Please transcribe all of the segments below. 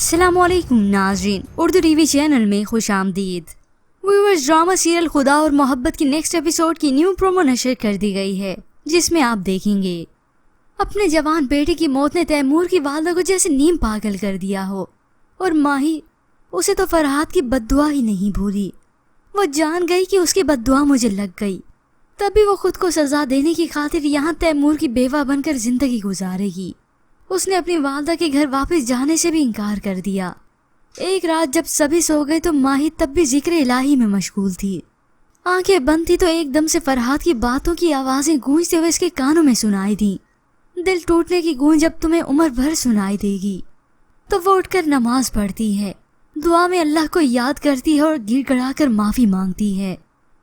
अस्सलामुअलैकुम नाज़रीन, Urdu TV channel में खुश आमदीद। व्यूअर्स, ड्रामा सीरियल खुदा और मोहब्बत की नेक्स्ट एपिसोड की न्यू प्रोमो नशर कर दी गई है, जिसमें आप देखेंगे अपने जवान बेटे की मौत ने तैमूर की वालदा को जैसे नीम पागल कर दिया हो, और माही उसे तो फरहाद की बद्दुआ ही नहीं भूली। वो जान गई कि उसकी बद्दुआ मुझे लग गई, तभी वो खुद को सजा देने की खातिर यहाँ तैमूर की बेवा बनकर जिंदगी गुजारेगी। उसने अपनी वालदा के घर वापस जाने से भी इनकार कर दिया। एक रात जब सभी सो गए तो माही तब भी जिक्र इलाही में मशगूल थी। आंखें बंद थी तो एकदम से फरहाद की बातों की आवाजें गूंजते हुए इसके कानों में सुनाई दी। दिल टूटने की गूंज अब तुम्हें उम्र भर सुनाई देगी। तो वो उठकर नमाज पढ़ती है, दुआ में अल्लाह को याद करती है और गिड़गड़ा कर माफी मांगती है।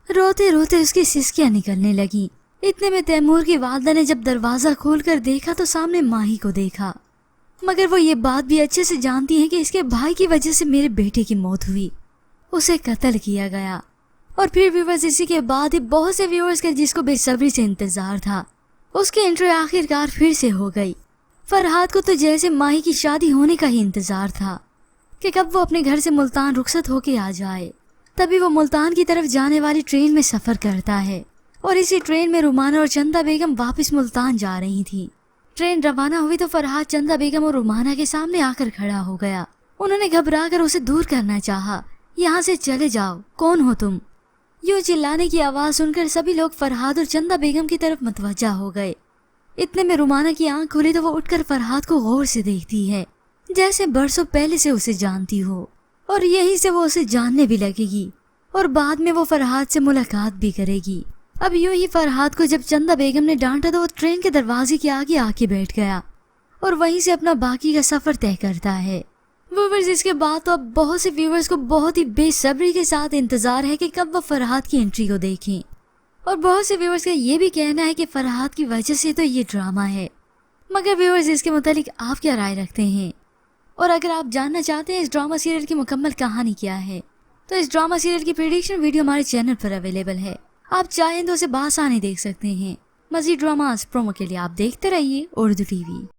रोते रोते उसकी सिसकियां निकलने लगी। इतने में तैमूर की वालदा ने जब दरवाजा खोलकर देखा तो सामने माही को देखा, मगर वो ये बात भी अच्छे से जानती है कि इसके भाई की वजह से मेरे बेटे की मौत हुई, उसे कत्ल किया गया। और फिर व्यूअर्स, इसी के बाद ही बहुत से व्यूअर्स का जिसको बेसब्री से इंतजार था, उसकी एंट्री आखिरकार फिर से हो गई। फरहाद को तो जैसे माही की शादी होने का ही इंतजार था कि कब वो अपने घर से मुल्तान रुखसत होके आ जाए। तभी वो मुल्तान की तरफ जाने वाली ट्रेन में सफर करता है, और इसी ट्रेन में रुमाना और चंदा बेगम वापस मुल्तान जा रही थी। ट्रेन रवाना हुई तो फरहाद चंदा बेगम और रुमाना के सामने आकर खड़ा हो गया। उन्होंने घबराकर उसे दूर करना चाहा। यहाँ से चले जाओ, कौन हो तुम? यूं चिल्लाने की आवाज सुनकर सभी लोग फरहाद और चंदा बेगम की तरफ मतवज्जा हो गए। इतने में रुमाना की आंख खुली तो वो उठकर फरहाद को गौर से देखती है, जैसे बरसों पहले से उसे जानती हो, और यहीं से वो उसे जानने भी लगेगी और बाद में वो फरहाद से मुलाकात भी करेगी। अब यूं ही फरहाद को जब चंदा बेगम ने डांटा तो वो ट्रेन के दरवाजे के आगे आके बैठ गया और वहीं से अपना बाकी का सफर तय करता है। व्यूअर्स, इसके बाद तो अब बहुत से व्यूअर्स को बहुत ही बेसब्री के साथ इंतजार है कि कब वो फरहाद की एंट्री को देखें, और बहुत से व्यूअर्स का ये भी कहना है कि फरहाद की वजह से तो ये ड्रामा है। मगर व्यूअर्स, इसके मुतालिक आप क्या राय रखते हैं? और अगर आप जानना चाहते हैं इस ड्रामा सीरियल की मुकम्मल कहानी क्या है, तो इस ड्रामा सीरियल की प्रेडिक्शन वीडियो हमारे चैनल पर अवेलेबल है। आप चाहें तो उसे बासानी देख सकते हैं। मज़ीद ड्रामास प्रोमो के लिए आप देखते रहिए उर्दू टीवी।